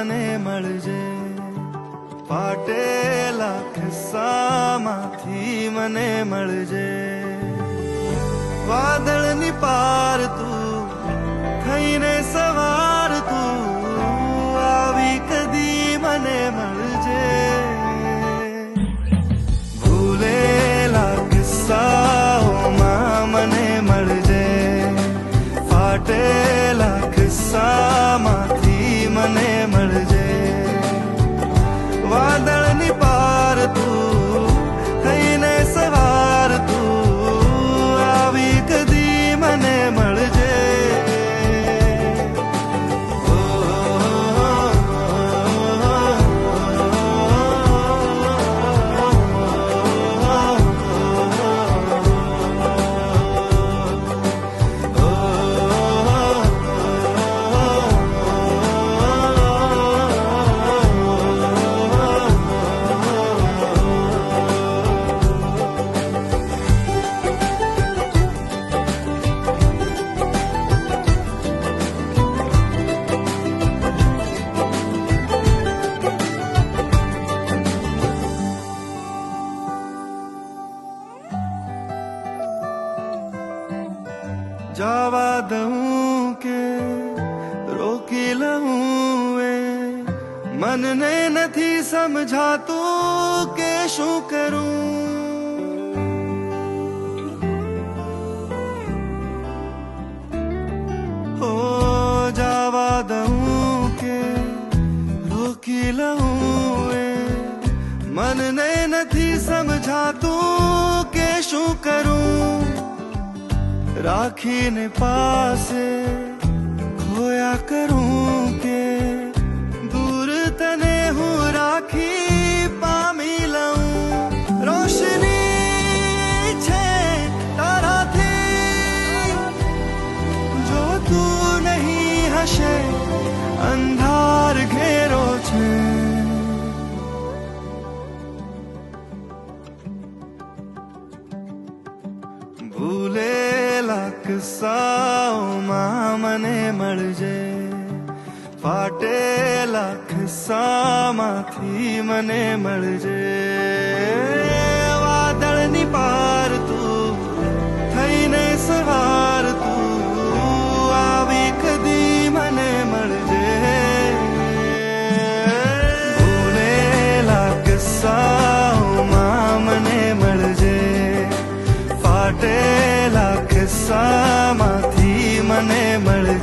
મને મળજે, ફાટેલા ખિસ્સામાંથી મને મળજે. વાદળની પાર તું થઈને સવાર તું આવી કદી મને મળજે. ભૂલેલા કિસ્સાઓમાં મને મળજે, ફાટેલા કિસ્સામાંથી મને મળજે. વાદળની પાર તું થઈને સવાર તું આવી કદી મને મળજે. જવા દઉં કે રોકી લઉં એ મનને નથી સમજાતું કે શું કરું. હો જવા દઉં કે રોકી લઉં એ મનને નથી સમજાતું કે શું કરું. રાખીને પાસે ખોયા કરું કે દૂર તને હું રાખી પામી લઉં. રોશની છે તારાથી જો તું નહીં હશે અંધાર ઘેરો છે. ભૂલેલા કિસ્સાઓમાં મને મળજે, ફાટેલા ખિસ્સામાંથી મને મળજે. વાદળની પાર તું થઈને સવાર તું આવી કદી મને મળજે. ભૂલેલા કિસ્સાઓમાં મને મળજે, ફાટેલા ખિસ્સામાંથી મને મળજે.